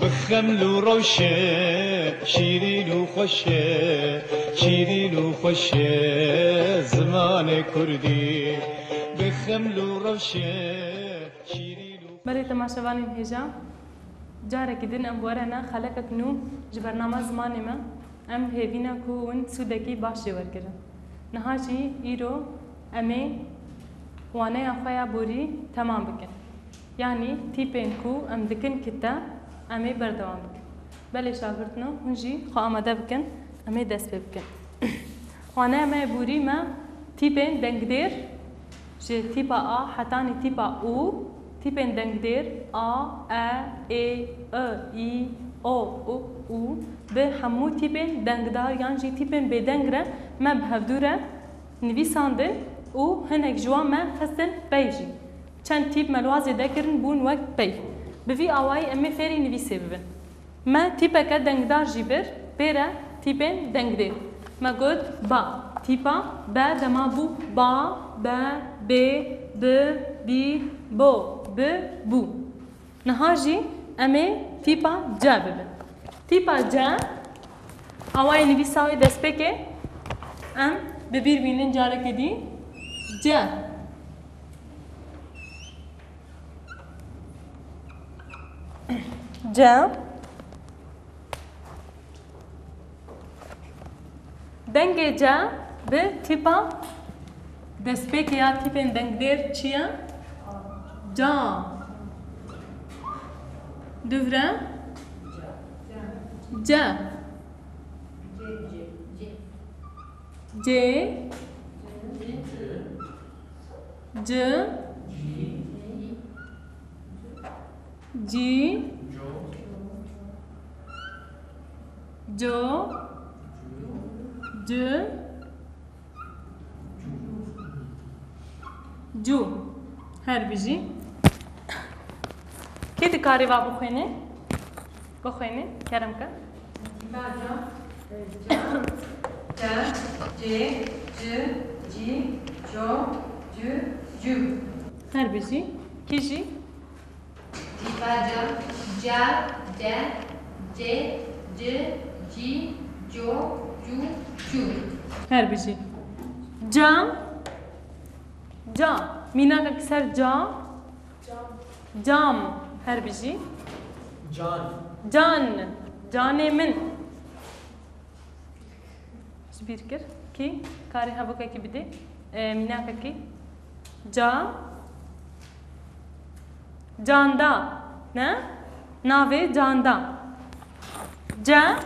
بخمل وروشة شيرين وخشة شيرين وخشة زمان كردي بخمل وروشة شيرين بله تماشاوانی هجا جارك دين ام ورنا خلقك نو جبرنامه زمانه ما ام هیوینا کو اون سودکی باشه ورگرن نهاجی ایرو امه وانه اخویا بوری تمام بکن يعني تيبين كو ام دكن كتا امي بردوام بكن بله شاگردنا هنجي خو آماده بكن امي دست بكن وانا ما بوري ما تيبين دنگدير جي تيبا ا حتاني تيبا او تيبين دنگدير ا اي اي او بهمو تيبين دنگدار يعني جي تيبين بدنگره ما بهفدوره نویساندن و هنك جوان ما خستن بيجي چند تیپ ملوازه دکرن بون وقت پی بوی آوائی امی فری نویسه ببن ما تیپه که دنگدار جیبر بیره تیپن دنگدیر ما گود با تیپا با دما بو با ب ب بی بو ب بو نهاجی امی تیپا جا ببن تیپا جا آوائی نویساوی دست پکه ام ببیر بینن جاره کدی جا جا دنگ جا به تیپا دست پیک یا تیپن دنگ دیر چیه؟ جا دوباره جا ج ج جی جو ج جو هر بیجی کی دکاری و بخوینه کرم که جا ج جی جو جو هر بیجی کی جی Tipaca, ca, de, ci, jo, cu. Her bir şey. Cam. Cam. Mina ka keser cam. Cam. Her bir şey. Can. Can. Canemin. Bir kere. Ki. Kari hava ka ki bide. Mina ka ki. Cam. Canda. Ne? Nave canda. Ca.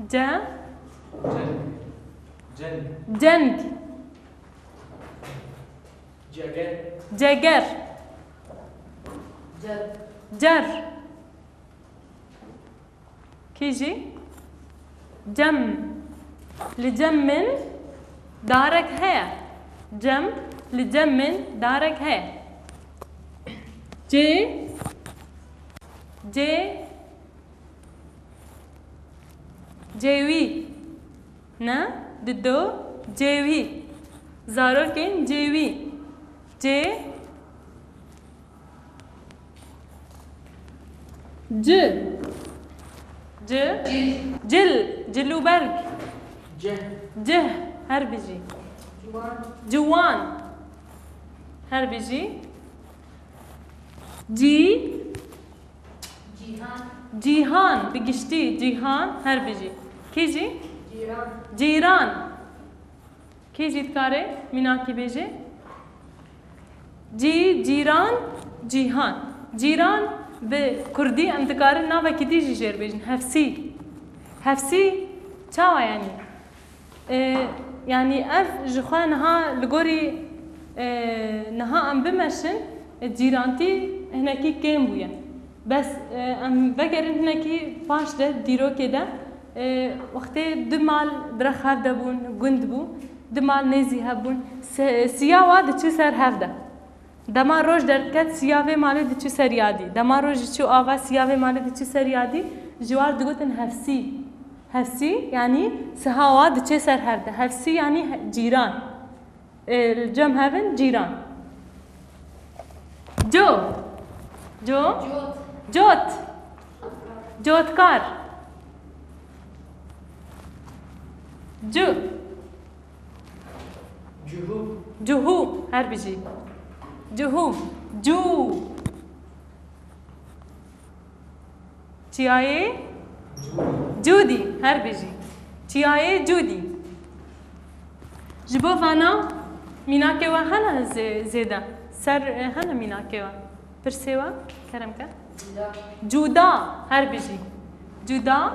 Ca. Cenk. Ceger. Cer. Kiji. Cem. Licemmin darek he. Cem. Licemmin darek he. Cevi ne? Dido cevi zararken cevi cil ciluberg cih her biji Civan her biji Cihan bigişti Cihan her biji Kiji Ciran Kiji tkare minaki beji Ciran Cihan Ciran ve Kurdi emtikare nava kiti jişer bejin Hefsi çava yani yani ev jixwa naha ligori naha em bimeşin ciranti هناكي كام بويا بس ام بقرن هناكي فاش ده ديروكي ده وقتي دمال درخ هفدا بون گند بو دمال نزي هبون سياوا دچو سر هفدا دما روج دركت سياوي مالي دچو سر يادي دما روج چو آوا سياوي مالي دچو سر يادي جوار دگوتن هفسي يعني سهاوا دچو سر هفدا هفسي يعني جيران الجم هفن جيران جو جوت جوتکار جو جوهو هر بجی جوهو جو چیایی جودی هر بجی چیایی جودی جبو فانا میناکه و هنه زیده سر هنه میناکه و پرسه و کرم که جودا هر بجی جودا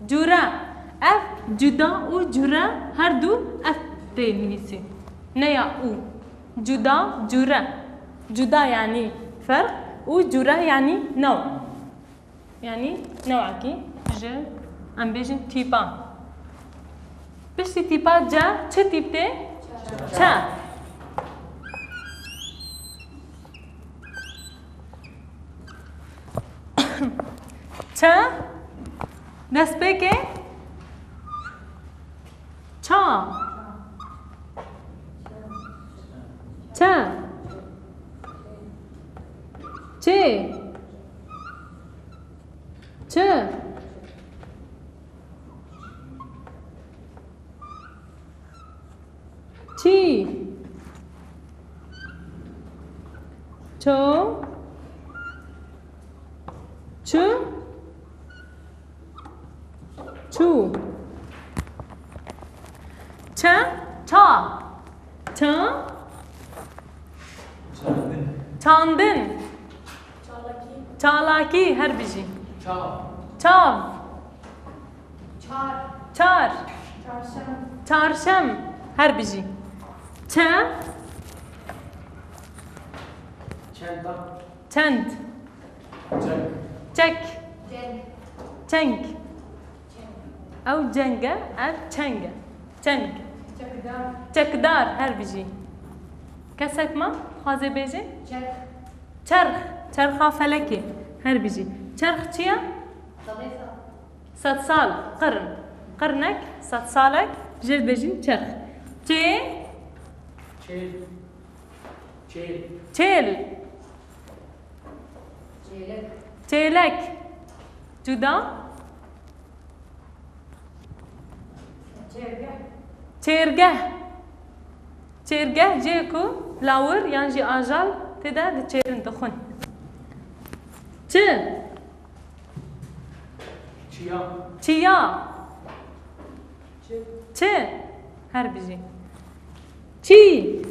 جورا اف جدا و جورا هر دو اف تی نویسی نیا او جدا جورا جدا يعني فرق و جورا يعني نوع يعني نوع كي ج ام بيجن تيبا بس تيبا جا چه تيب ته چا چا دست بکه چا چا چه چه چی چو چو چو چا چا چا چاندن چالاکی هر بیجی چاو چار چارشم هر بیجی چه چند چک چنگ او جنگه او چنگه چنگ چکدار هر بیجی کسک ما خوازه بیجی چرخ چرخا فلکی هر بیجی چرخ چیه؟ 100 سال قرنك 100 سالك جل بيجين چرخ چه؟ چل چلک جدا چرگه جه کو لاور یعنی جی آجال تدا ده چرن دخون چه چیا چه هر بیجی چی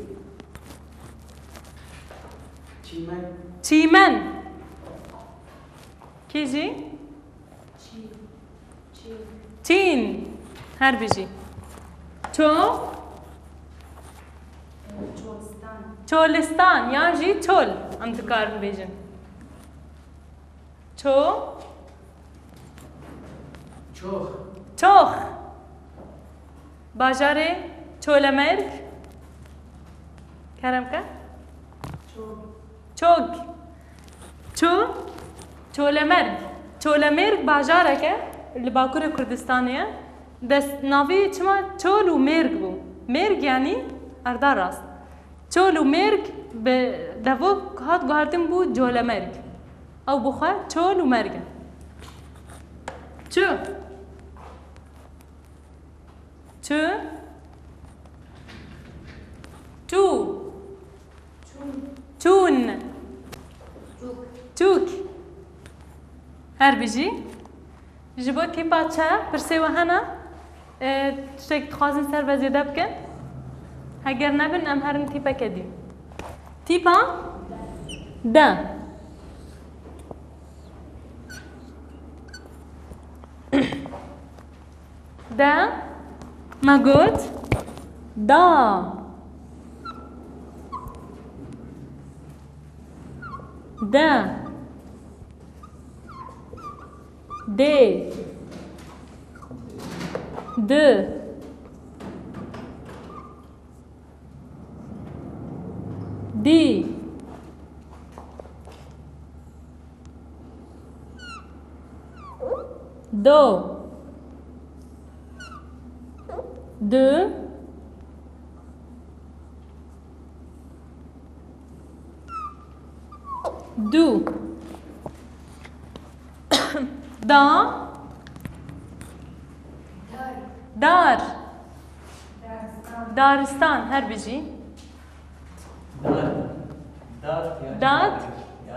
چیمن کیجی چین هر بیجی چولستان یعنی جی چول ام دکار بیجن چوخ باجار چولمرگ کرم که چوگ چولمرگ باجاره که لباکور کردستانیه دست ناوی چما چول و مرگ بو مرگ یعنی اردا راست چول و مرگ به دفو هات گاردن بو جولمرگ او بخوا چول و مرگ چو چون چوک هر بیجی جبو تیپا چه پرسه و هنه تشتک تخوازن سر وزیده بکن اگر نبین ام هرن تیپا کدیم تیپا دا دا ما قلت دا دا دي د دي دو د دو دا دار دارستان هر بيجي داد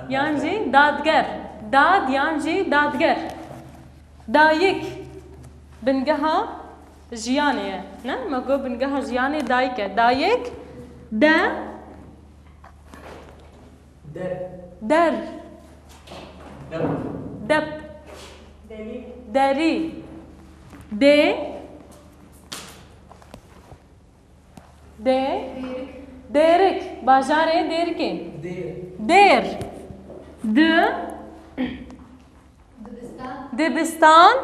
يعني دادگر داد يعني دادگر دايك بنجها جيانية نه ما قو بنجها جياني دايك دايك دا در دب داري دي دي ديرك باجاري ديركي دير د دبستان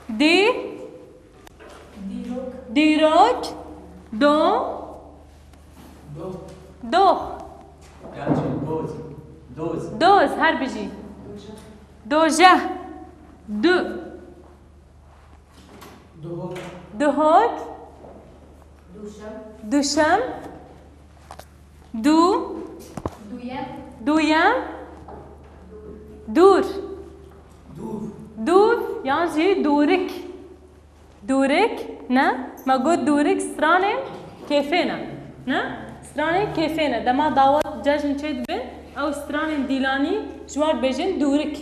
دي ديروك دو دوخ دوز هر بيجي دوجه دو دهوك دوشم دو دويم دور دور يعني دورك دورك نه ما قلت دورك سترانه كيفنا نه سترانه كيفنا دما دعوت جاجن چيد بن او سترانه ديلاني جوار بيجن دورك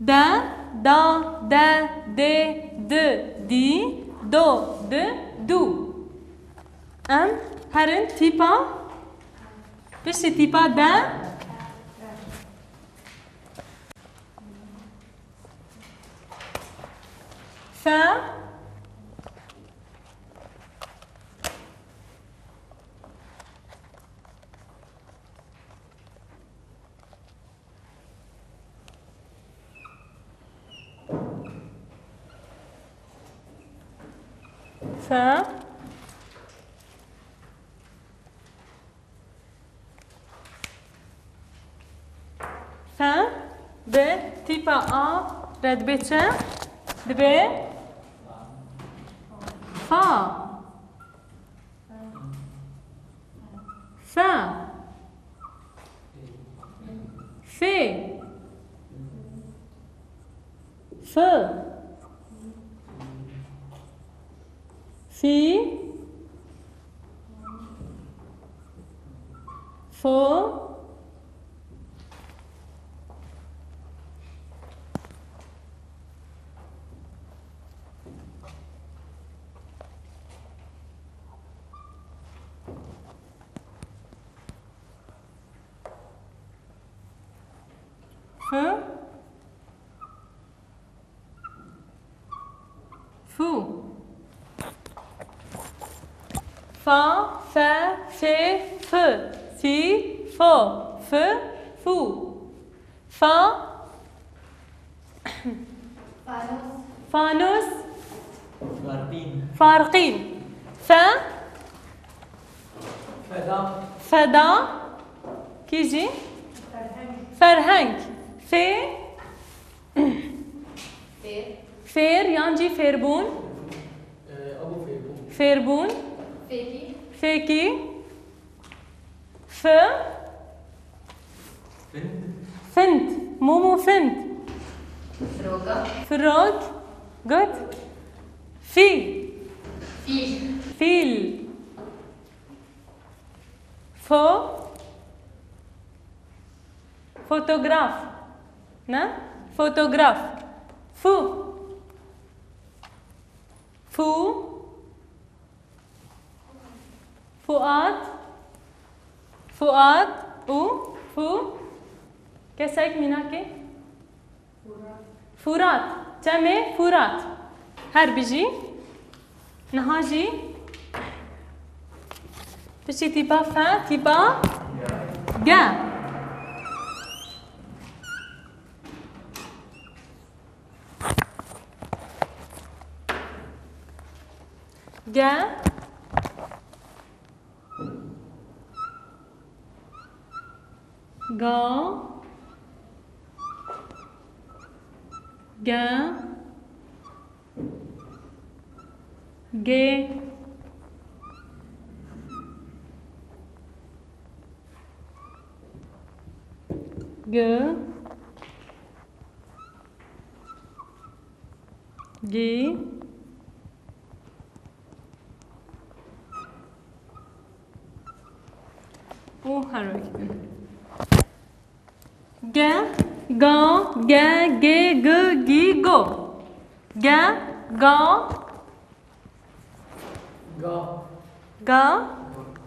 دا دا دا دي د دي دو د دو ام هرن تيبا بس تيبا دا ف ف ف ب تيبا ا رد بيتشا دبي فا فا في ف في فو ف فو فا فا في ف في فو ف فو فا فانوس فارقين ف فدا كيجي فرهنگ في فير يعني فيربون فيربون فيكي ف فند مومو فند فروق good في فيل فو فوتوغراف نه فوتوغراف فو فو فؤاد فؤاد او فو कैसा एक मीना के फुरात चमे फुरात हर बिजी नहाजी पिछी तिपा फा तिपा गा गा गा गा गे ग گی او هر وقت گ گا گ گ گ گی گو گ گا گا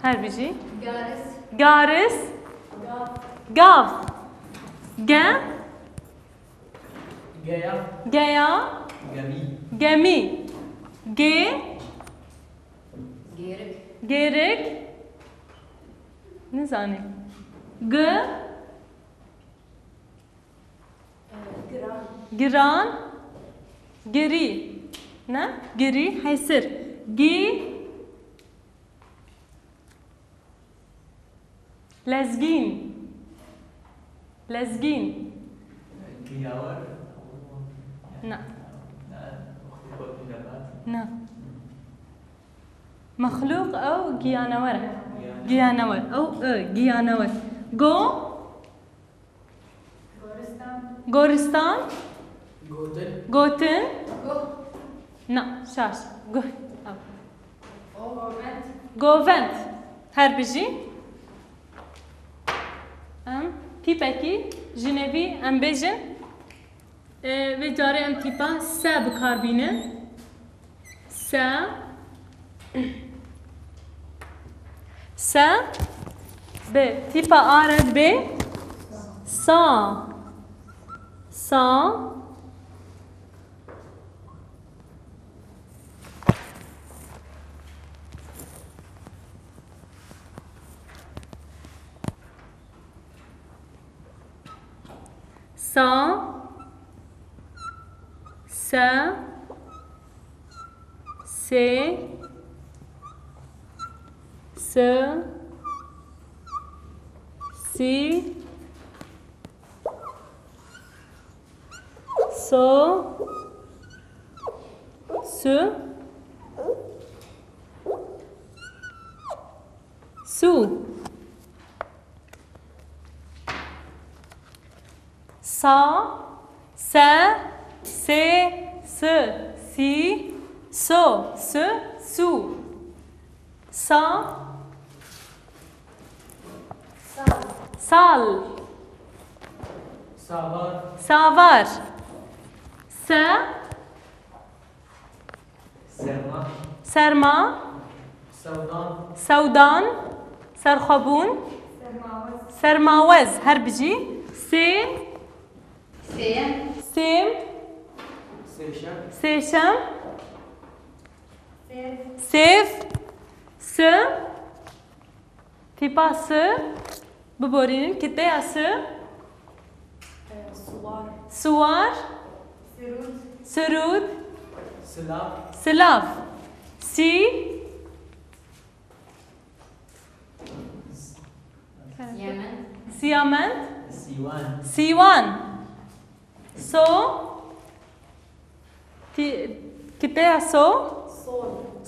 هر بیجی Garis. گارس گاف گ گیا گمی گ Gerik. گرک نزانیم گ Gran. گران گری نه گری حیسر گی لزگین لزگین نه نه مخلوق او گیانور گیانور او گیانور گو گورستان گوتن Go. نه شاش گو Government. گوونت هر بجی ام پیپکی جنبی ام بیجن و جاره ام تیپا سه بکار بینه سه سه به تیپا آرد به سا سا سا سا سه س سی سو سو سو سا سا سه س سی سو س سو سا سال ساوار س سرما سودان سرخبون سرماوز هر بجي سي Sem. سيم سيشم سيف س تيبا س ببورين كتايا س Suar. سوار Serut. سرود سلاف سي Yemen. سيامنت سيوان سو كتايا سو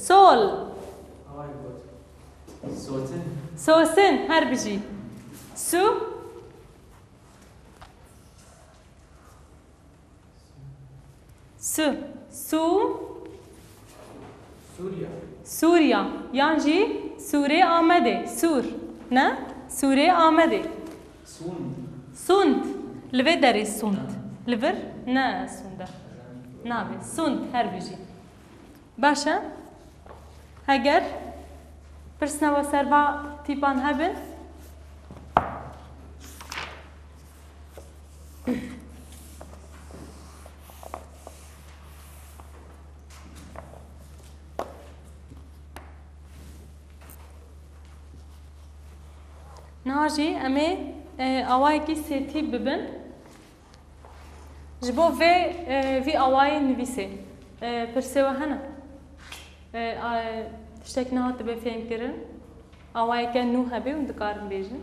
Sol. سول سوسن هر بجي سو سو سوريا يعني سوري آمده سور نه سوري آمده سوند لفه داری سوند لفر نه سونده نابه سوند هر بجی باشه اگر پرسنوا سربا تیپان هبن ناجي امي اوايكي سيتي ببن جبو في اواي نويسي برسوا هنا تشتكنا هات بفين كرن اواي كان نو هبي وندكار بيجن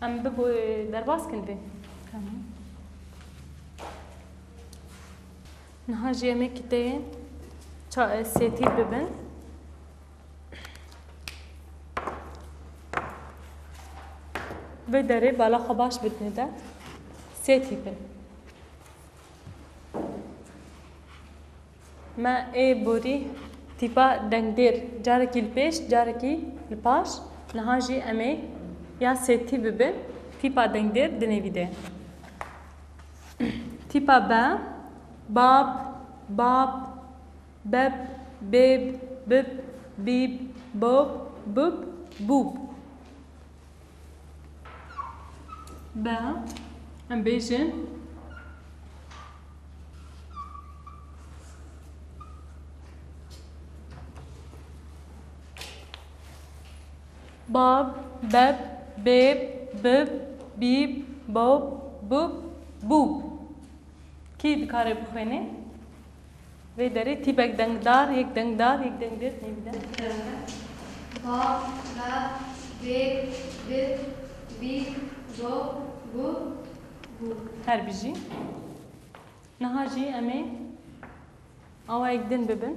ام ببو درباس كنبي تمام نهاجي امي كتي سيتي ببن بدري بالا خباش بدنا ده سيتي بن ما اي بوري تيبا دنگدير جاركي البيش جاركي الباش نهاجي امي يا سيتي ببن تيبا دنگدير دنيفيده تيبا با باب باب بب بيب بب بيب بوب بوب بوب با ام بيجن باب بب بيب بب بيب بوب بوب بوب كي دكاري بخويني في داري تيبك دنگدار يك دنگدار يك دنگدار نيبدا باب باب بيب بب بيب بوب بوب بوب هر بيجي نهاجي امي اوا يك دن ببن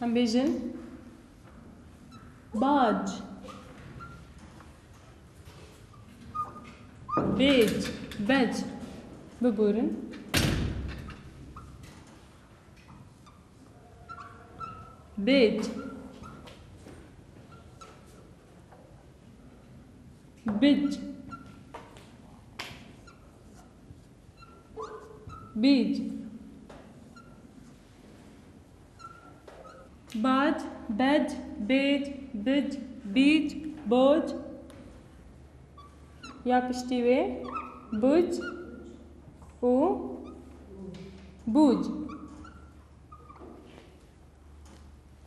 ام بيجن باج بيج بج ببورن بيج بيج بيج باج بج بيج بج بيج بوج يا بشتي بوج و بوج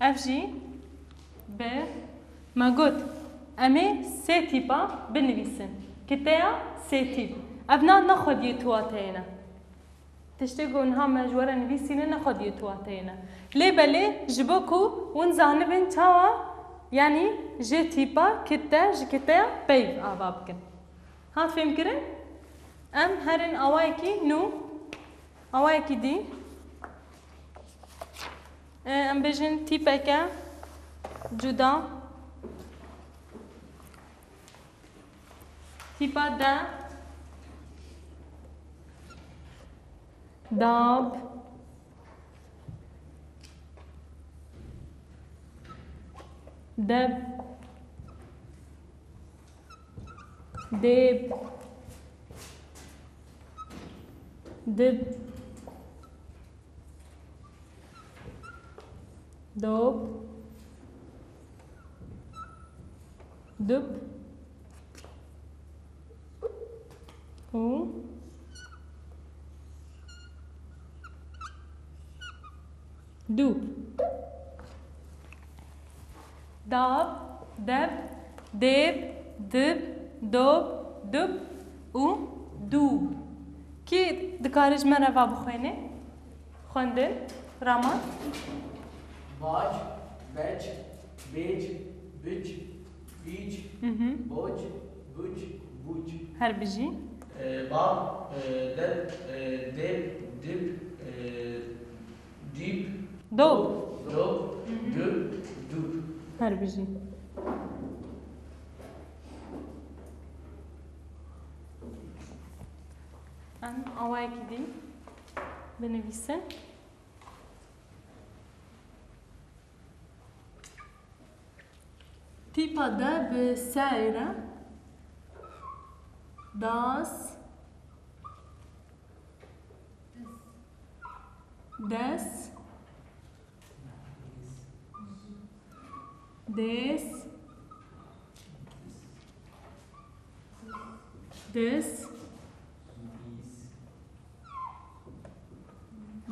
افجي ب ما قلت امي سي تيبا بنويسن كتايا سي تيب ابنا ناخد يتواتينا تشتغل انها مجورة نويسين ناخد يتواتينا ليه بلي جبوكو ونزانبن تاوا يعني جي تيبا كتا جي كتايا بيف ابابكن ها فهم كرن ام هرن اوايكي نو اوايكي دي ام بجن تيباكا جدا تيبا دا داب دب ديب دب دوب دب و دوب داب دب ديب دب دوب دب و دوب كي دكارج مرة بخوينه خوندن راما باج بج بيج بج بيج بوج بوج بوج هر بيجي باب دب دب دب ديب دوب دوب دب دوب هر بيجي ام اوايكي دي بنويسن تيبا دا بسائرة داس دس ديس دس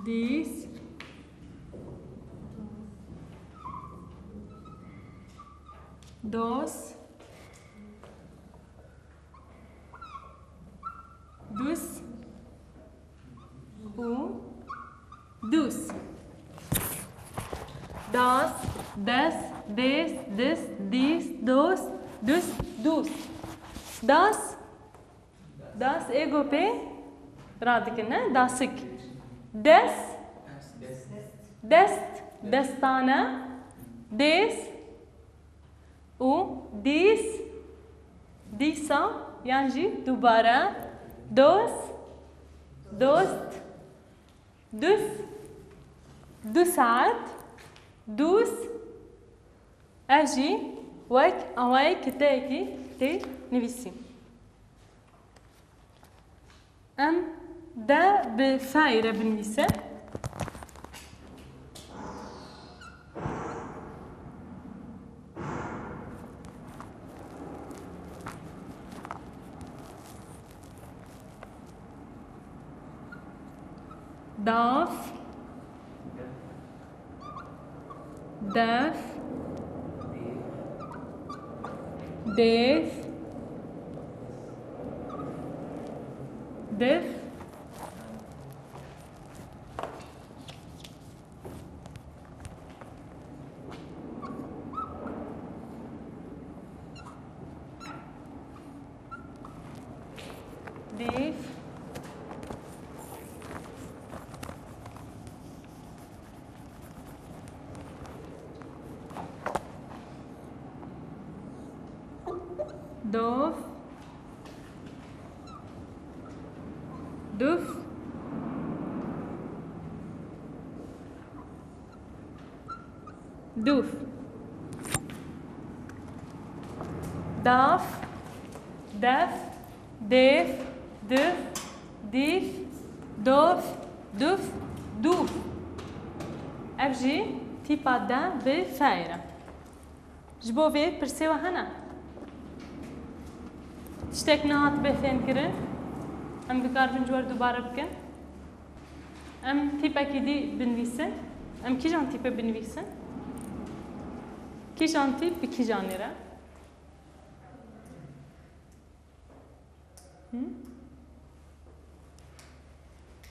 ديس دوس دوس و دوس داس دس ديس دس ديس دوس دوس دوس داس داس ايجو بي رادكنا داسك دس دست دستانه ديس و ديس ديسا يعني دوباره دوس دوست دوس دو ساعات دوس أجي وك أواي كتاكي تي نفسي أم دا بفايرة بنفسه ضاف داف ديف دف ديف دوف دف دوف داف دف ديف دف ديف دوف دف دوف أبجي تيبا دا بفايرة جبو في برسيوة هنا تشتاك نهات بثين كرن ام بكار بنجوار دوباره بكن ام تيبا كيدي بنويسن ام كي جان تيبا بنويسن كي جان تيب بكي جانيرا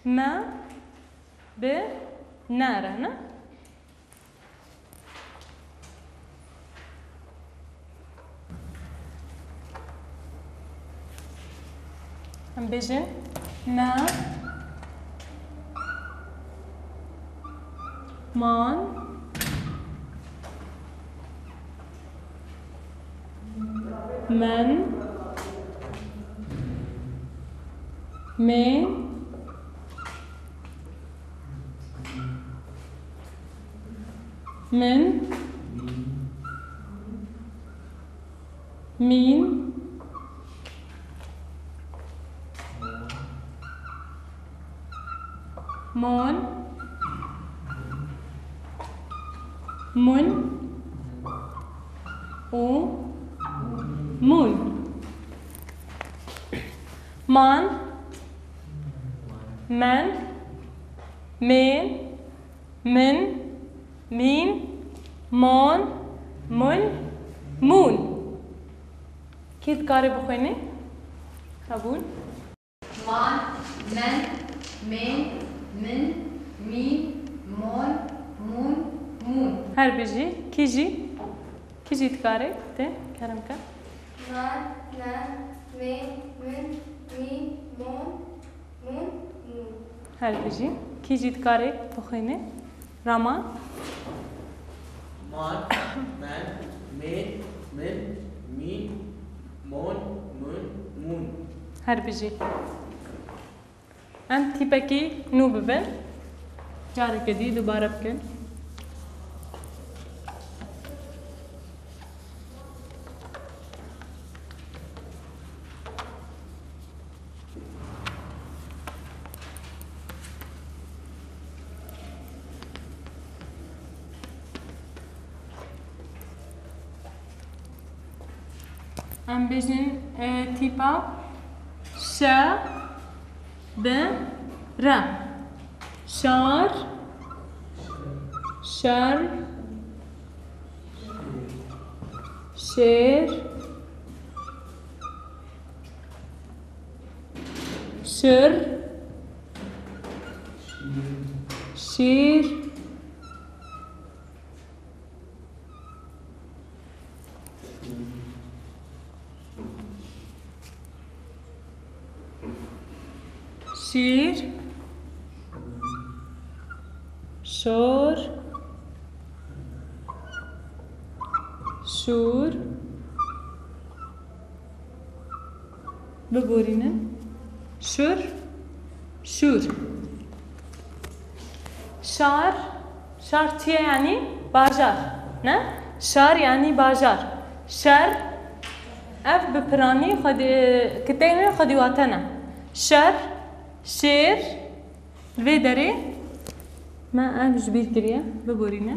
ما ب نارا هنا هم بيجن ما مان من من من مين مون من و مون مان من مين من مين مون من مون كيف قارب بخويني قبول مان من مين مون مون مون هر بيجي كيجي تقارب ته كرم كر مان من مين مون مون مون هر بيجي كيجي تقارب بخويني راما مان من مين مون مون هر بيجي ام تيبكي نو ببن جارك دي دوباره بكن ام بيجن تيبا شا ب ر شار شر شير شر شير شير شور شور ببورينا شور شور شار شار چیه یعنی باجار نه شار یعنی باجار شر اف بپرانی خود کتیم خودی واتنه شر شیر وی داری ما اف جبیر کریه ببورینه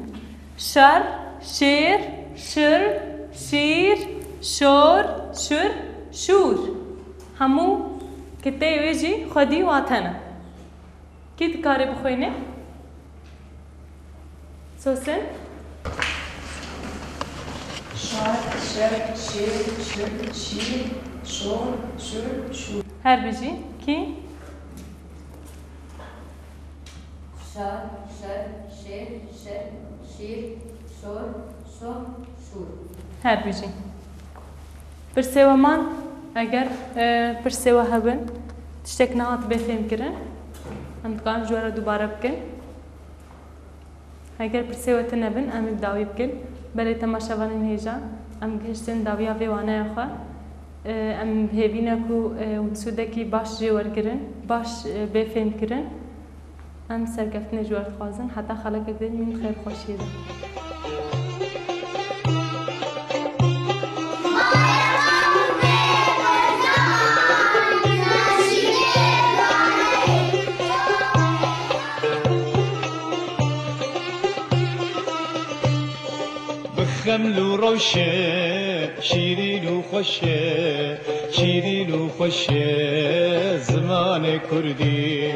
شر شیر شر شیر شور شر شور همو کتی ویجی خودی واتنه کی دکاره بخوینه سوسن شار شر شیر شر شیر شور شر شور هر بجی کی شار شر شیر شر شیر شور شور شور هر بجی پرسیوه من اگر پرسیوه هبن تشتک نهات بفهم کرن هم دکان جوارا دوباره بکن اگر پرسیوه تنبن ام بداوی بکن بله تماشاوانین هیجا ام گشتن داویا ویوانه اخوا ام هیوینا کو سودکی باش جوار کرن باش بفهم کرن ام سرگفتن جوار خوازن حتی خلق دین من خیر خوشیده خمل وروشة شيرين وخشة شيرين وخشة زمان كردي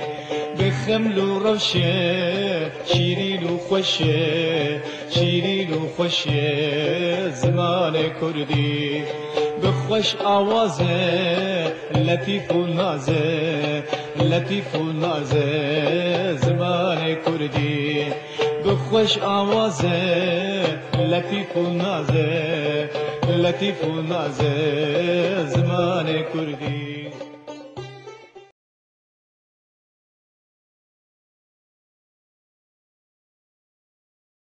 بخمل وروشة شيرين وخشة شيرين وخشة زمان كردي بخوش آوازه لطيف ونازه لطيف ونازه زمان كردي بخوش آوازه لطيف ونازه لطيف ونازه زمان كردي